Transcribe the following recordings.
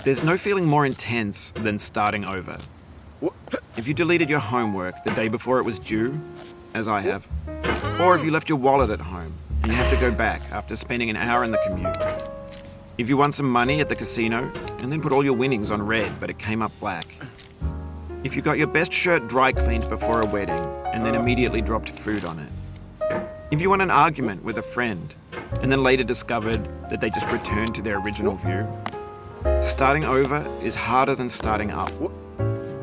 There's no feeling more intense than starting over. If you deleted your homework the day before it was due, as I have, or if you left your wallet at home and you have to go back after spending an hour in the commute. If you won some money at the casino and then put all your winnings on red but it came up black. If you got your best shirt dry cleaned before a wedding and then immediately dropped food on it. If you won an argument with a friend and then later discovered that they just returned to their original view. Starting over is harder than starting up.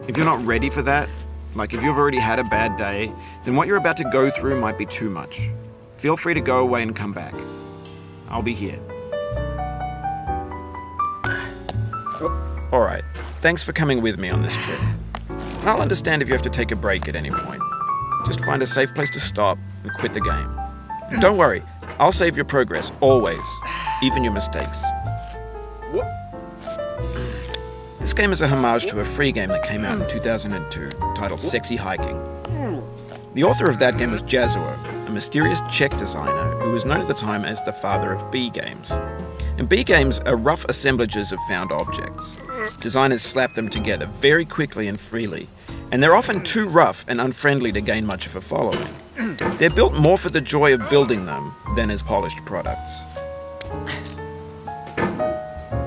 If you're not ready for that, like if you've already had a bad day, then what you're about to go through might be too much. Feel free to go away and come back. I'll be here. Alright, thanks for coming with me on this trip. I'll understand if you have to take a break at any point. Just find a safe place to stop and quit the game. Don't worry, I'll save your progress, always, even your mistakes. This game is a homage to a free game that came out in 2002, titled Sexy Hiking. The author of that game was Jazuo, a mysterious Czech designer who was known at the time as the father of B games. And B games are rough assemblages of found objects. Designers slap them together very quickly and freely, and they're often too rough and unfriendly to gain much of a following. They're built more for the joy of building them than as polished products.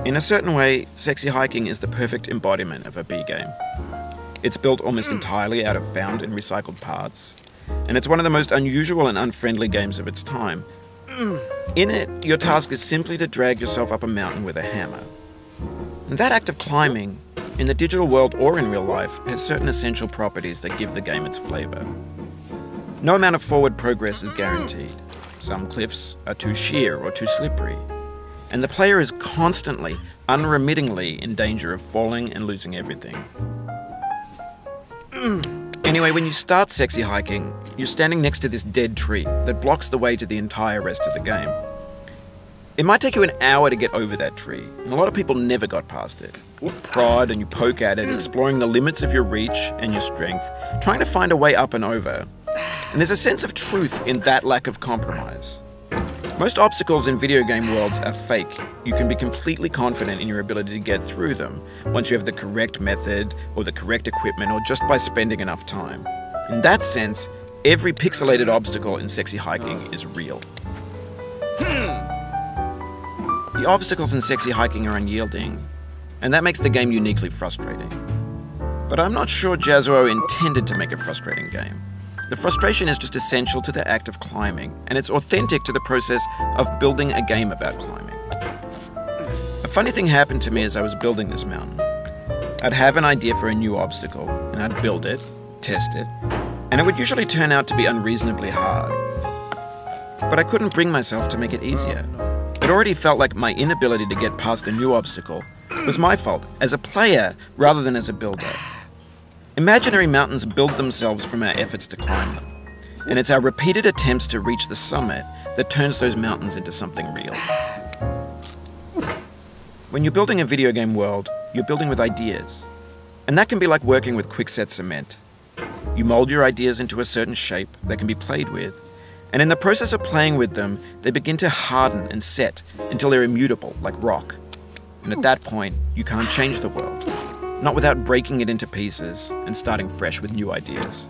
In a certain way, Sexy Hiking is the perfect embodiment of a B game. It's built almost entirely out of found and recycled parts, and it's one of the most unusual and unfriendly games of its time. In it, your task is simply to drag yourself up a mountain with a hammer. And that act of climbing, in the digital world or in real life, has certain essential properties that give the game its flavor. No amount of forward progress is guaranteed. Some cliffs are too sheer or too slippery. And the player is constantly, unremittingly in danger of falling and losing everything. Anyway, when you start Sexy Hiking, you're standing next to this dead tree that blocks the way to the entire rest of the game. It might take you an hour to get over that tree, and a lot of people never got past it. You prod and you poke at it, exploring the limits of your reach and your strength, trying to find a way up and over. And there's a sense of truth in that lack of compromise. Most obstacles in video game worlds are fake. You can be completely confident in your ability to get through them once you have the correct method or the correct equipment or just by spending enough time. In that sense, every pixelated obstacle in Sexy Hiking is real. The obstacles in Sexy Hiking are unyielding, and that makes the game uniquely frustrating. But I'm not sure Jazuo intended to make a frustrating game. The frustration is just essential to the act of climbing, and it's authentic to the process of building a game about climbing. A funny thing happened to me as I was building this mountain. I'd have an idea for a new obstacle, and I'd build it, test it, and it would usually turn out to be unreasonably hard. But I couldn't bring myself to make it easier. It already felt like my inability to get past the new obstacle was my fault as a player rather than as a builder. Imaginary mountains build themselves from our efforts to climb them, and it's our repeated attempts to reach the summit that turns those mountains into something real. When you're building a video game world, you're building with ideas, and that can be like working with quickset cement. You mold your ideas into a certain shape that can be played with, and in the process of playing with them, they begin to harden and set until they're immutable, like rock. And at that point, you can't change the world, not without breaking it into pieces and starting fresh with new ideas.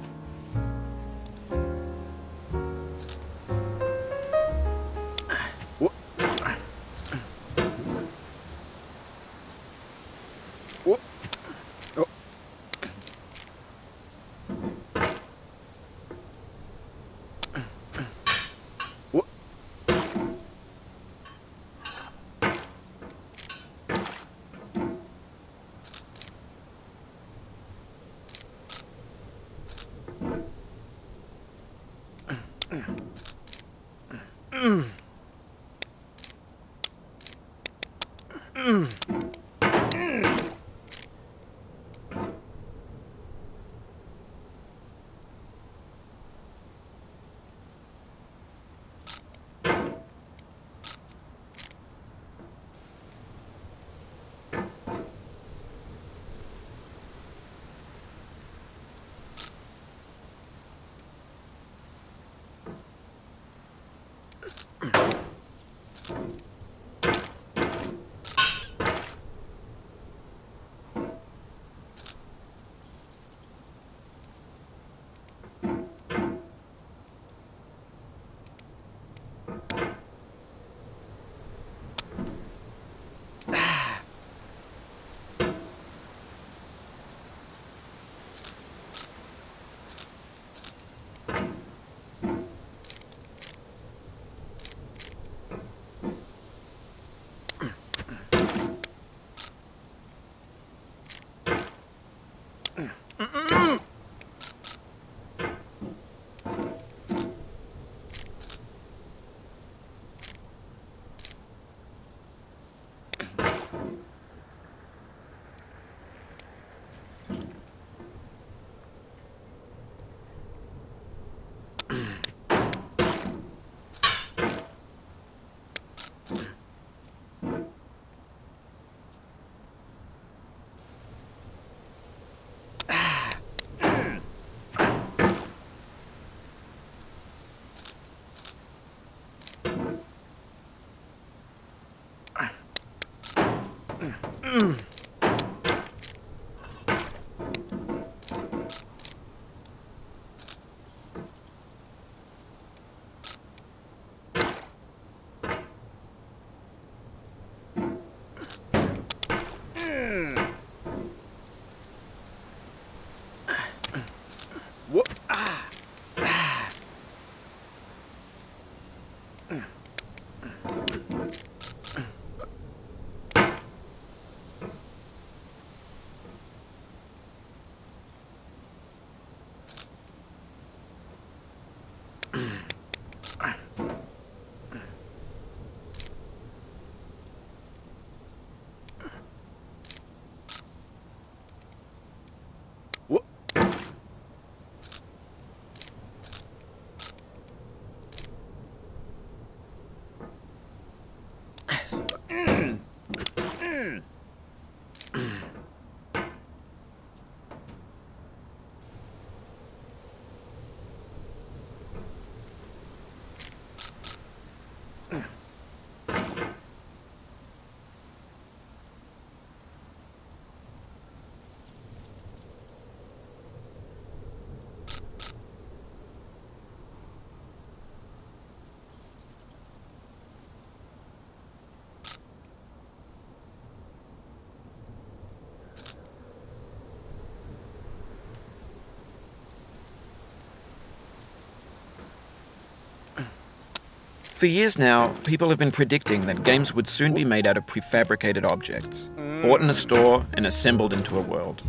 For years now, people have been predicting that games would soon be made out of prefabricated objects, bought in a store and assembled into a world.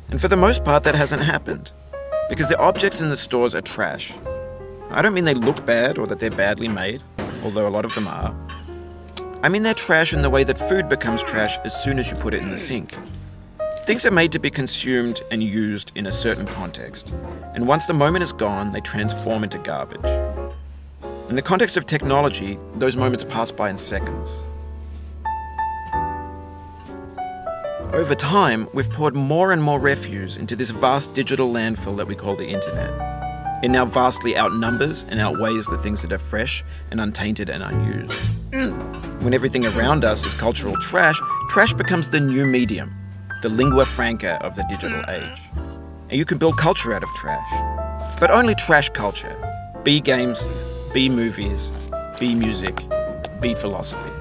And for the most part, that hasn't happened, because the objects in the stores are trash. I don't mean they look bad or that they're badly made, although a lot of them are. I mean they're trash in the way that food becomes trash as soon as you put it in the sink. Things are made to be consumed and used in a certain context, and once the moment is gone, they transform into garbage. In the context of technology, those moments pass by in seconds. Over time, we've poured more and more refuse into this vast digital landfill that we call the internet. It now vastly outnumbers and outweighs the things that are fresh and untainted and unused. When everything around us is cultural trash, trash becomes the new medium, the lingua franca of the digital age. And you can build culture out of trash. But only trash culture. B games, B movies, B music, B philosophy.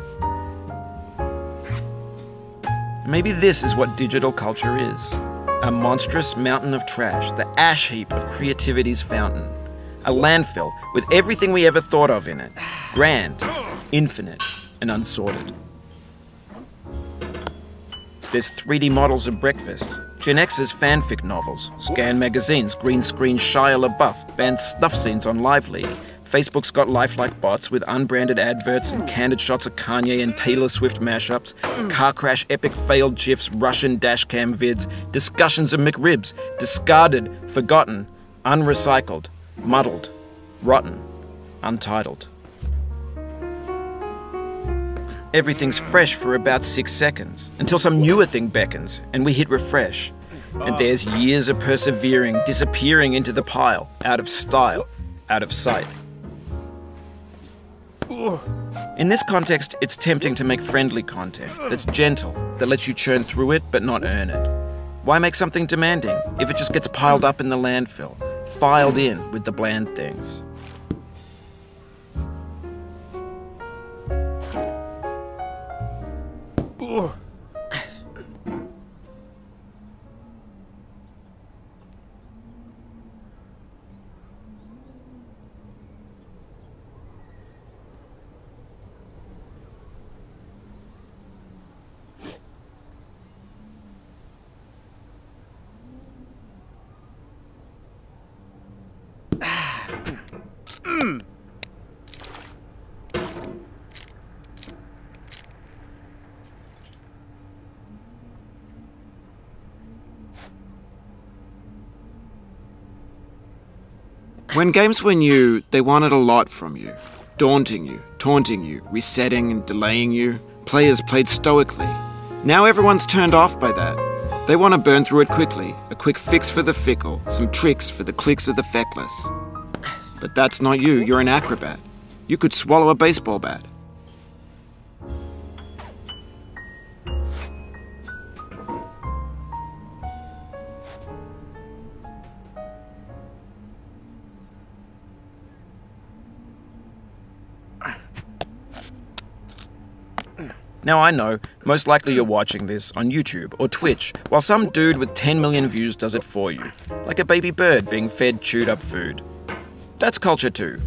Maybe this is what digital culture is. A monstrous mountain of trash, the ash heap of creativity's fountain. A landfill with everything we ever thought of in it. Grand, infinite, and unsorted. There's 3D models of breakfast, Gen X's fanfic novels, scan magazines, green screen Shia LaBeouf, banned snuff scenes on Live League. Facebook's got lifelike bots with unbranded adverts and candid shots of Kanye and Taylor Swift mashups, car crash epic failed GIFs, Russian dashcam vids, discussions of McRibs, discarded, forgotten, unrecycled, muddled, rotten, untitled. Everything's fresh for about 6 seconds, until some newer thing beckons, and we hit refresh. And there's years of persevering, disappearing into the pile, out of style, out of sight. In this context, it's tempting to make friendly content that's gentle, that lets you churn through it but not earn it. Why make something demanding if it just gets piled up in the landfill, filed in with the bland things? When games were new, they wanted a lot from you. Daunting you, taunting you, resetting and delaying you. Players played stoically. Now everyone's turned off by that. They want to burn through it quickly, a quick fix for the fickle, some tricks for the clicks of the feckless. But that's not you, you're an acrobat. You could swallow a baseball bat. Now I know, most likely you're watching this on YouTube or Twitch, while some dude with 10 million views does it for you, like a baby bird being fed chewed up food. That's culture too.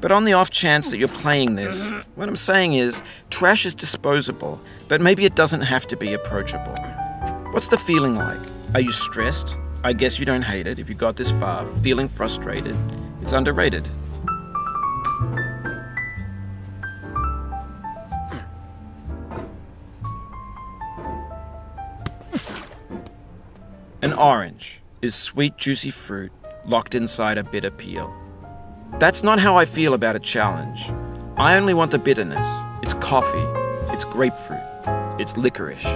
But on the off chance that you're playing this, what I'm saying is, trash is disposable, but maybe it doesn't have to be approachable. What's the feeling like? Are you stressed? I guess you don't hate it if you got this far. Feeling frustrated? It's underrated. An orange is sweet, juicy fruit locked inside a bitter peel. That's not how I feel about a challenge. I only want the bitterness. It's coffee. It's grapefruit. It's licorice.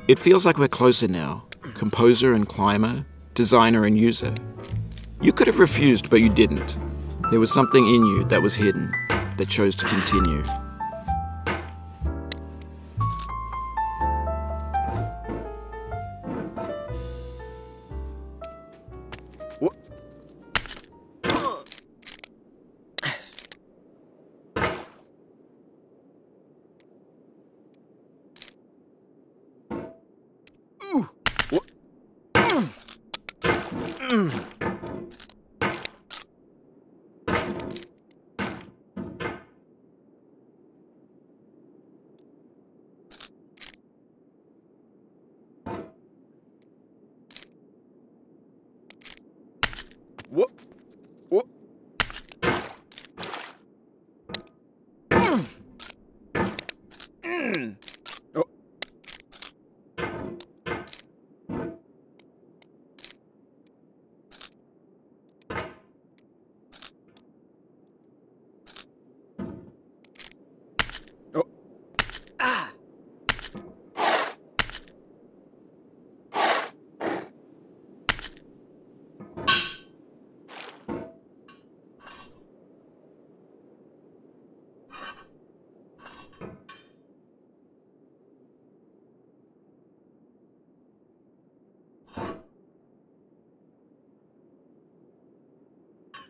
It feels like we're closer now, composer and climber, designer and user. You could have refused, but you didn't. There was something in you that was hidden, that chose to continue. What? What? Oh. Oh. Ah.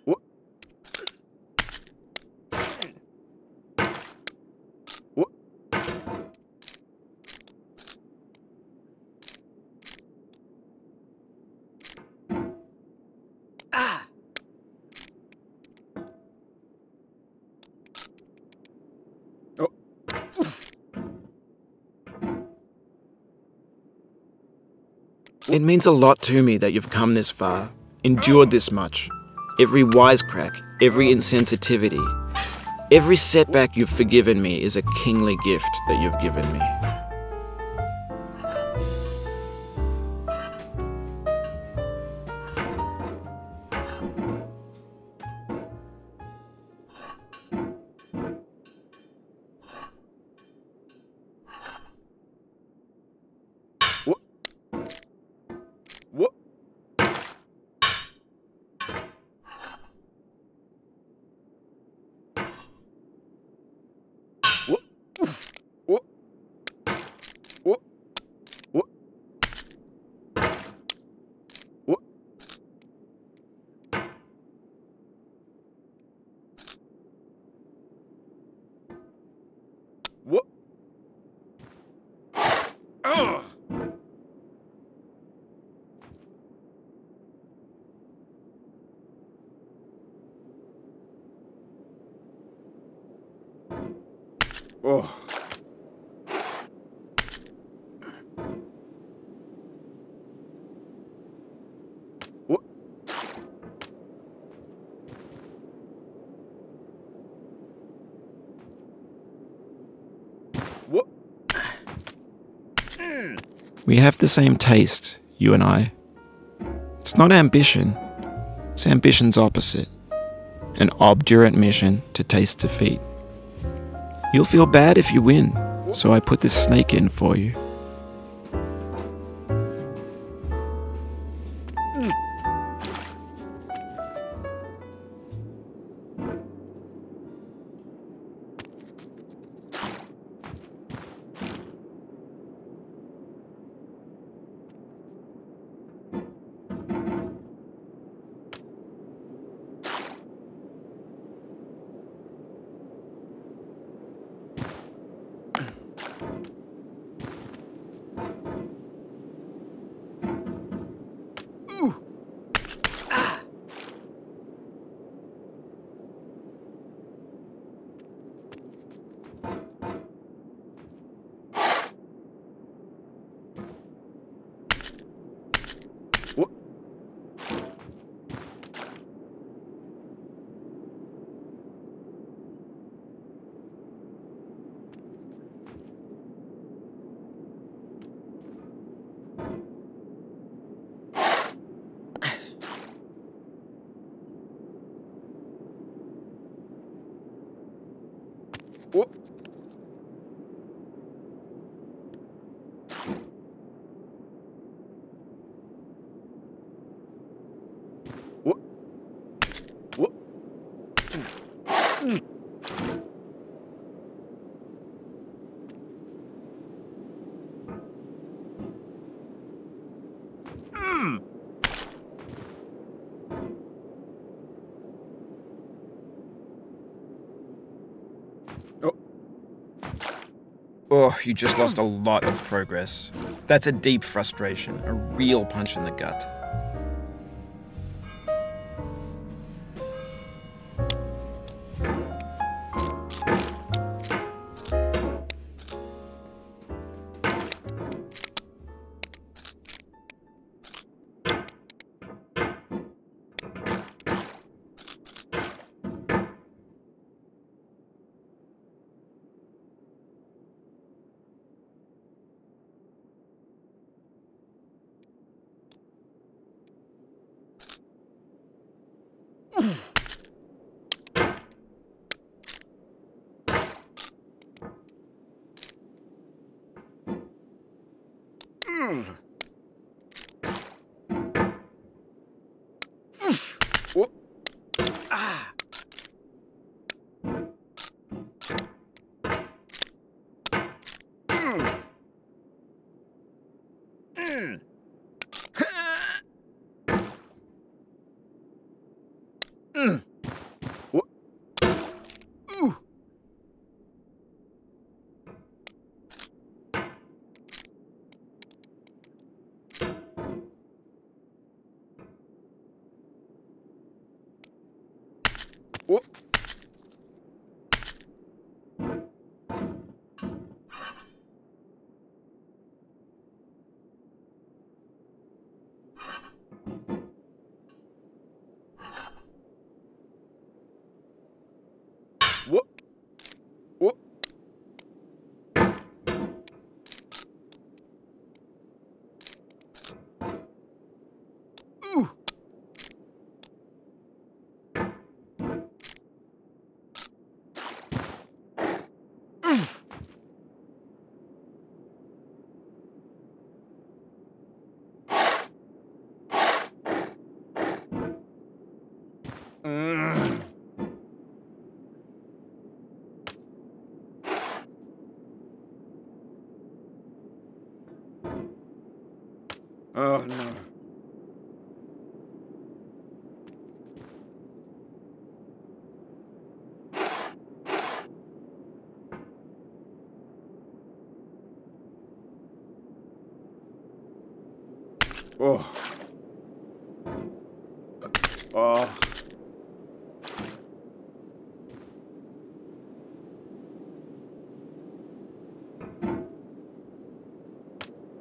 What? What? Ah. Oh. It means a lot to me that you've come this far, endured this much. Every wisecrack, every insensitivity, every setback you've forgiven me is a kingly gift that you've given me. What? What? What? What? What? What? What? What? Oh. Oh. What? What? We have the same taste, you and I. It's not ambition, it's ambition's opposite. An obdurate mission to taste defeat. You'll feel bad if you win, so I put this snake in for you. What? What? What? Mm. Mm. Oh. Oh, you just lost a lot of progress. That's a deep frustration, a real punch in the gut. Mm. What? Ah. Mm. Mm. Mm. What? Ooh. What? What? What? Ooh. Mm. Mm. Oh no. Oh. Oh.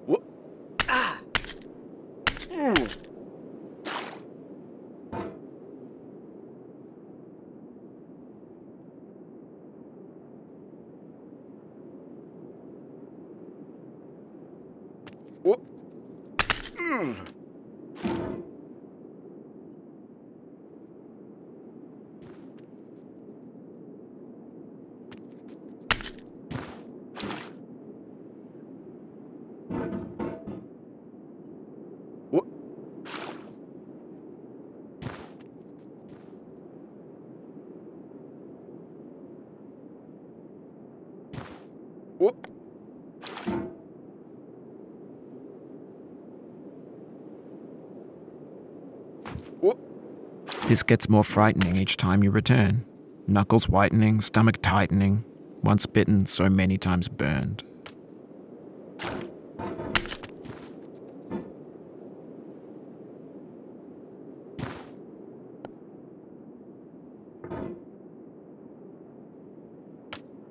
What? Ah. Mm. What? Mm. What? What? What? This gets more frightening each time you return. Knuckles whitening, stomach tightening. Once bitten, so many times burned.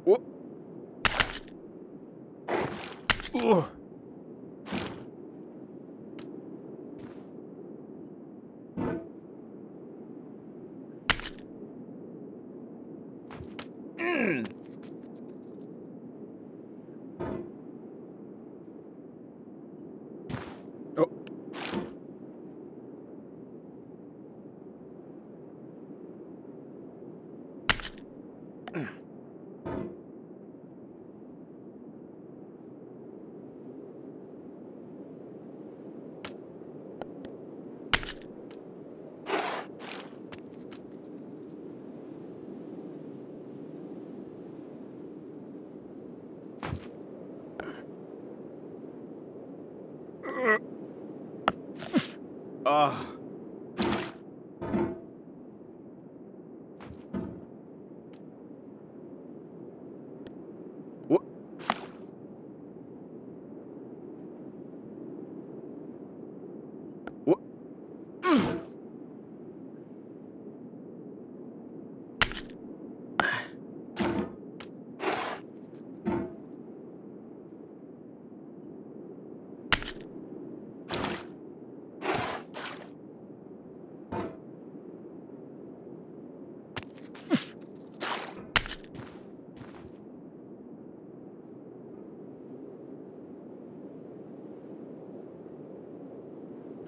What? Ugh. Mm. Oh. Ah. What? What?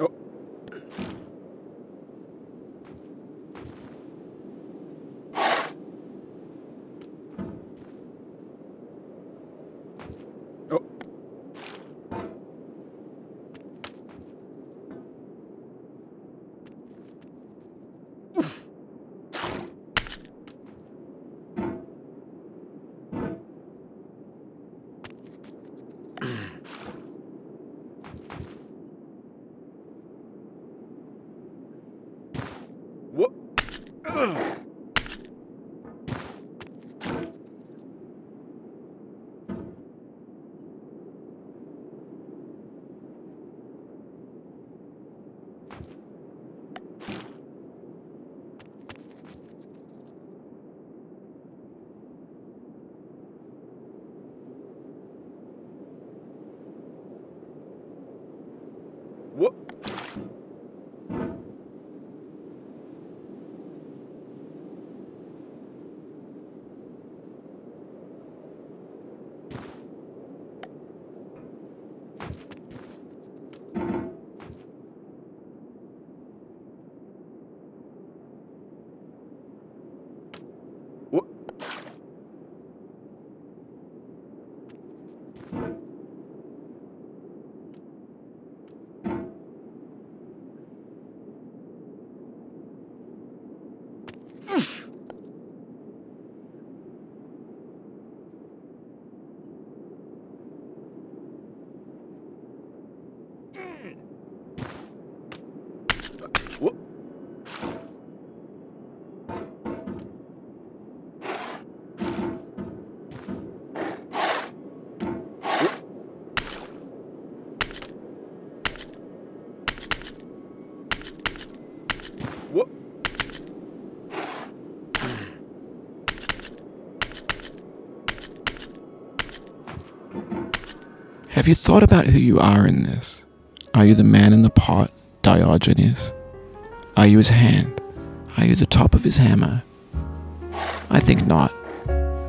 Oh. Oh. What? Ugh. What? What? What? What? Have you thought about who you are in this? Are you the man in the pot, Diogenes? Are you his hand? Are you the top of his hammer? I think not.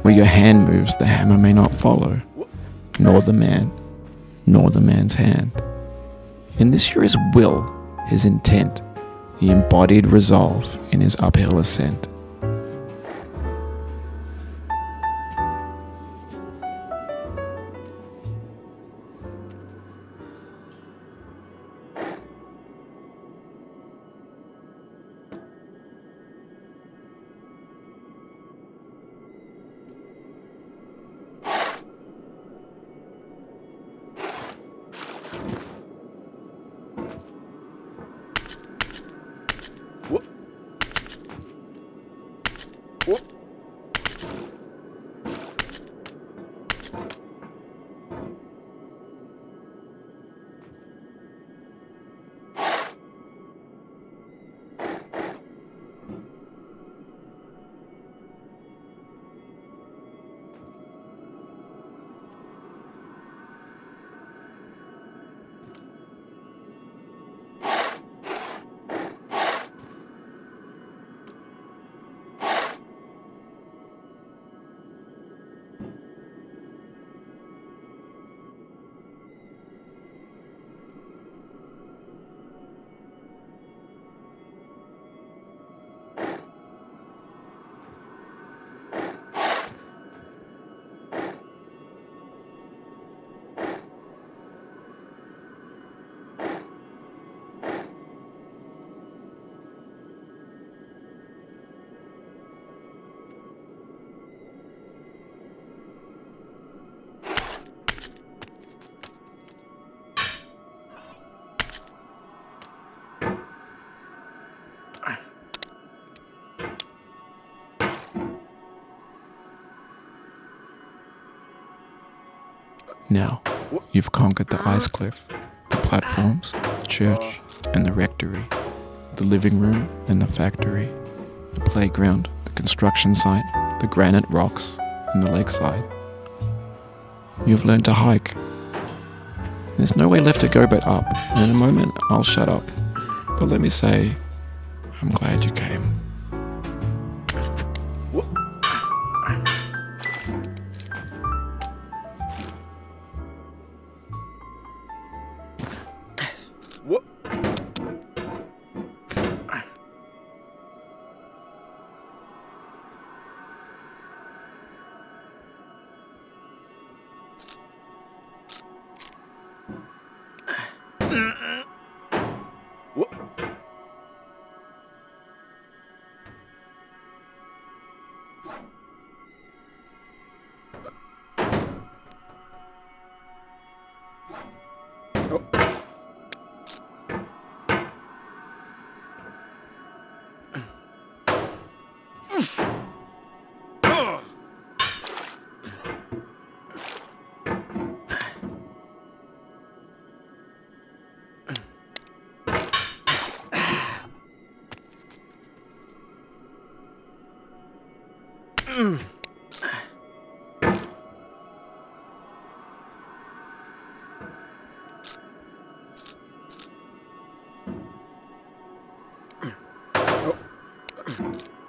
Where your hand moves, the hammer may not follow, nor the man, nor the man's hand. In this you're his will, his intent, the embodied resolve in his uphill ascent. What? Now, you've conquered the ice cliff, the platforms, the church, and the rectory, the living room and the factory, the playground, the construction site, the granite rocks, and the lakeside. You've learned to hike. There's no way left to go but up, and in a moment I'll shut up. But let me say, I'm glad you came. What? What? What?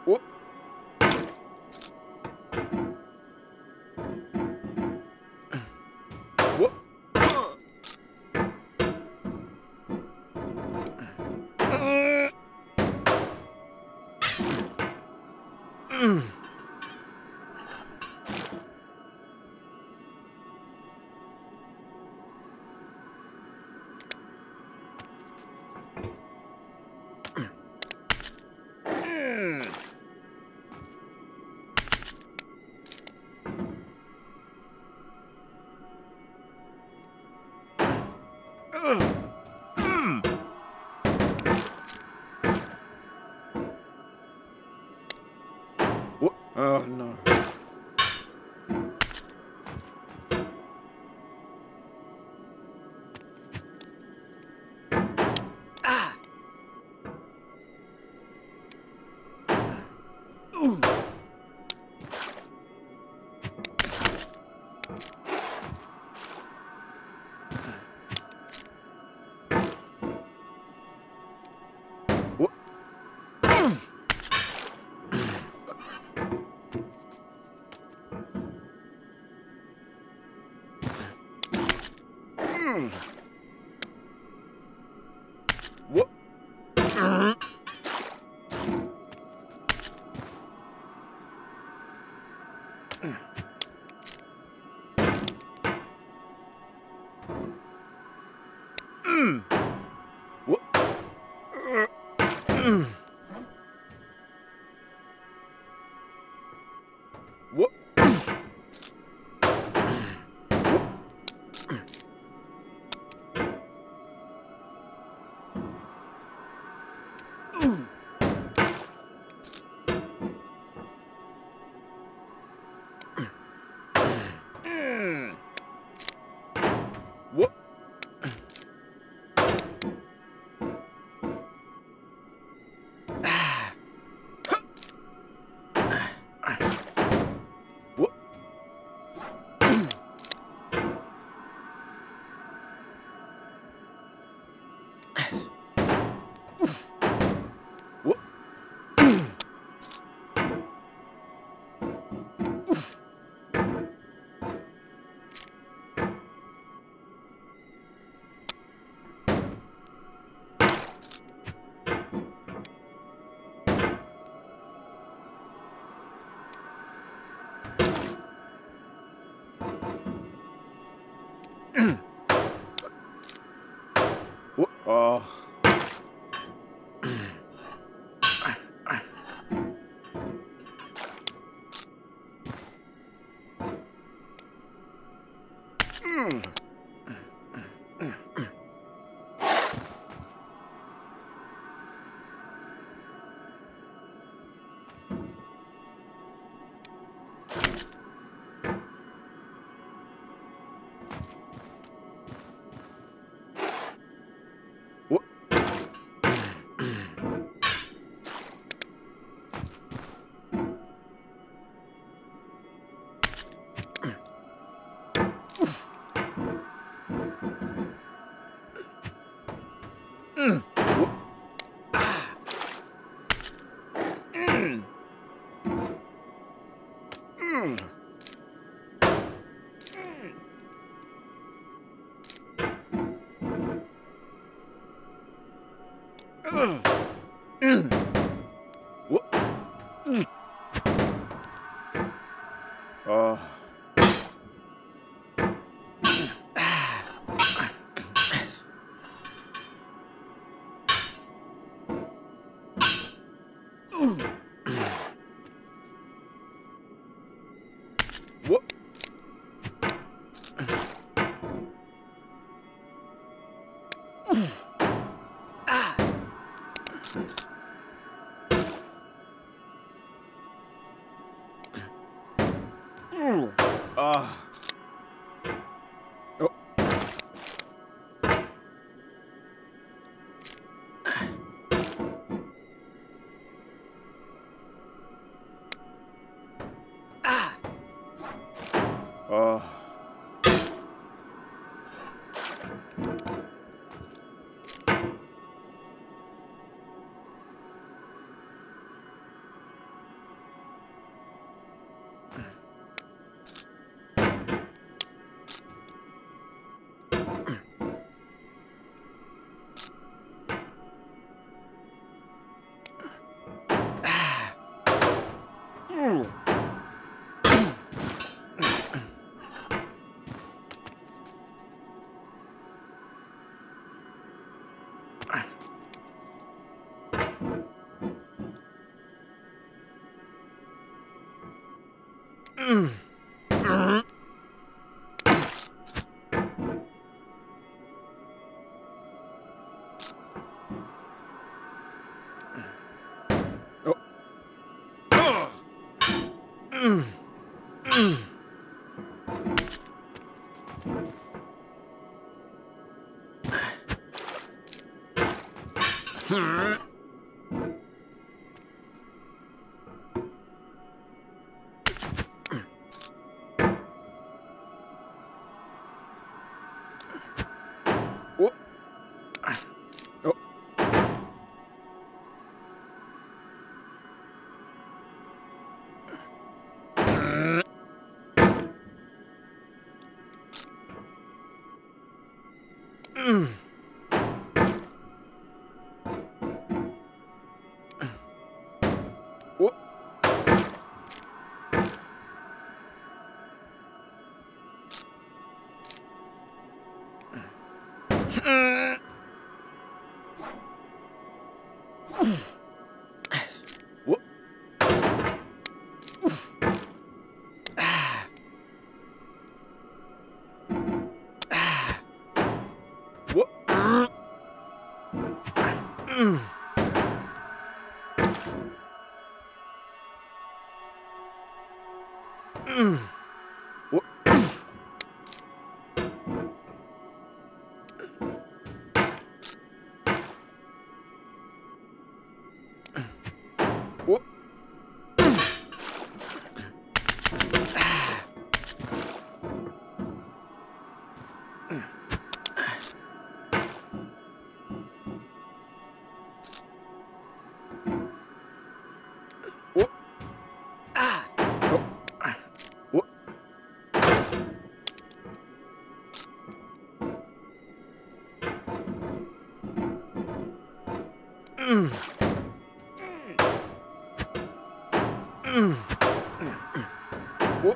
What? What? What? Oh no. Ah. Ooh. What? What? What? What? What? What? What? What? Oh. What?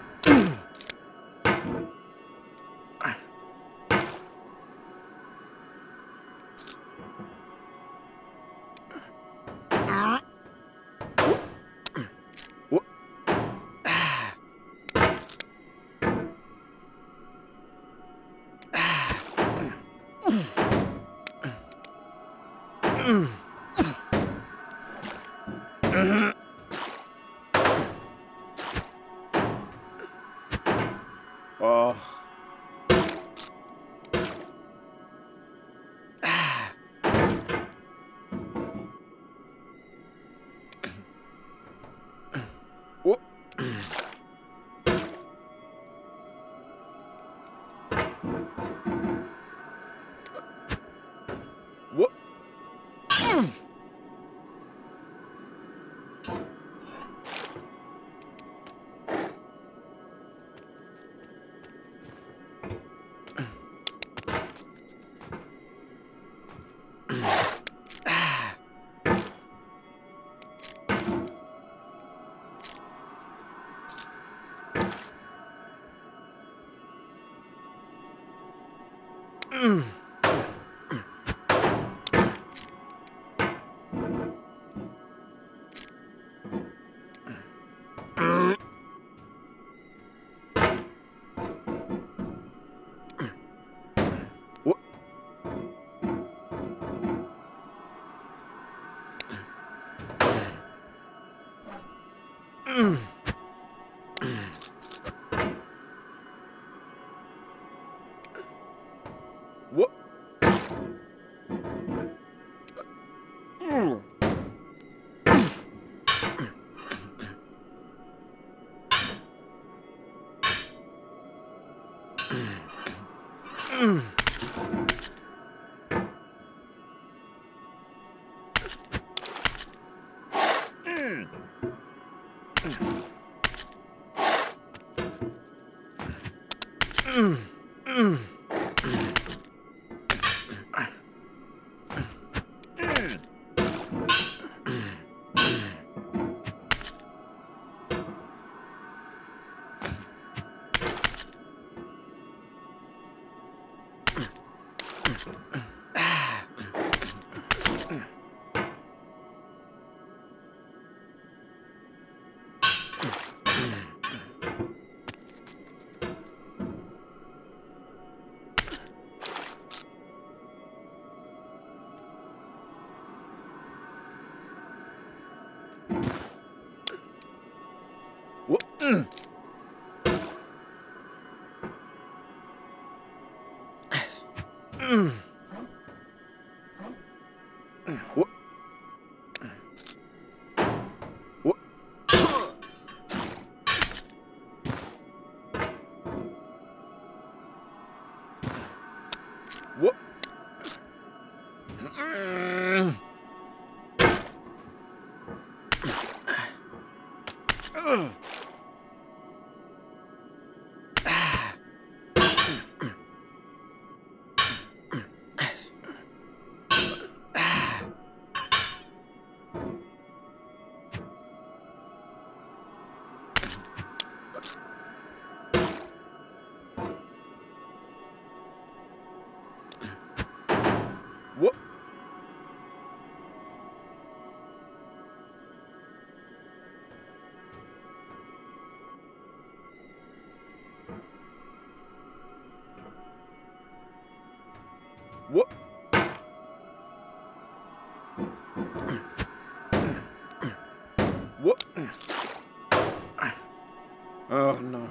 What? What? What? What? What? What? What? What? What? Oh no.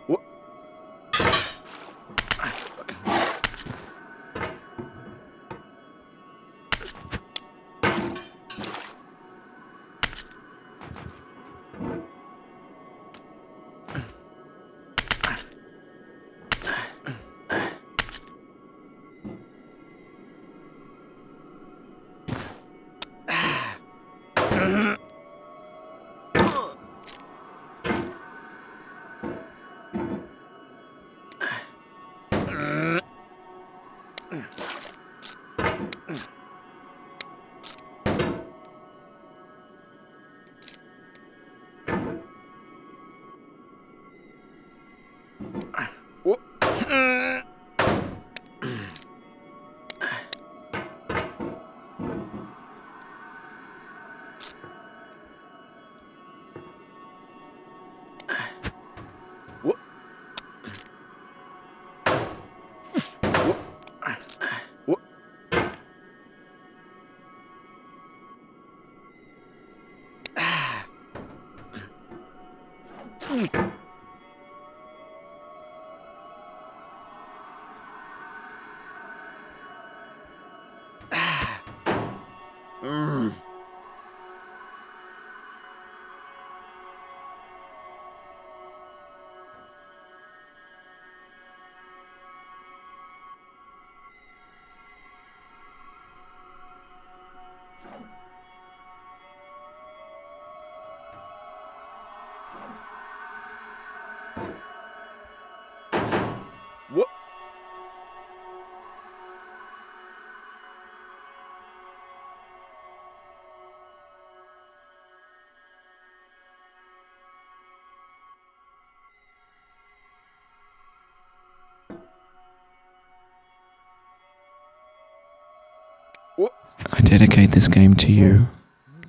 What? What? What? What? What? I dedicate this game to you,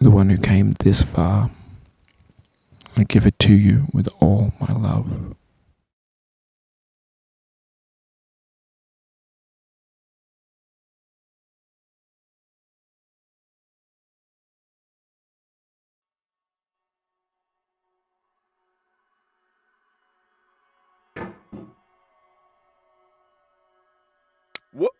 the one who came this far. I give it to you with all my love. What?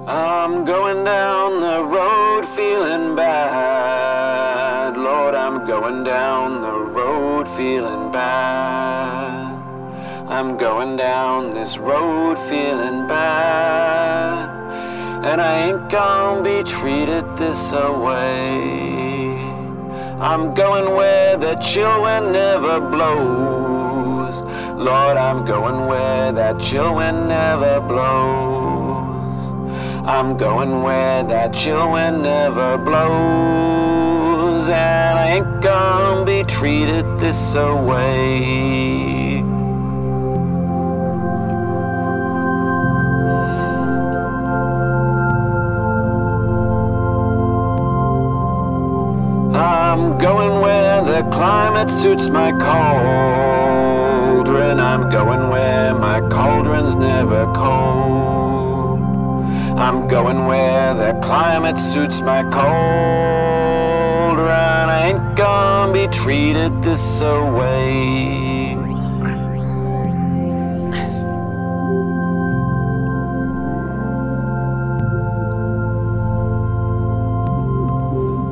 I'm going down the road feeling bad. Lord, I'm going down the road feeling bad. I'm going down this road feeling bad. And I ain't gonna be treated this away. I'm going where the chill wind never blows. Lord, I'm going where that chill wind never blows. I'm going where that chill wind never blows. And I ain't gonna be treated this away. I'm going where the climate suits my cauldron. I'm going where my cauldron's never cold. I'm going where the climate suits my cauldron. I ain't gonna be treated this away.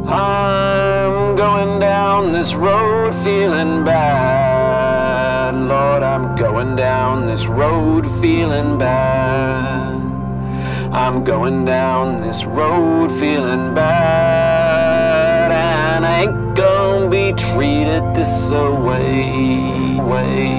I'm going down this road feeling bad. Lord, I'm going down this road feeling bad. I'm going down this road feeling bad. And I ain't gonna be treated this away. Way.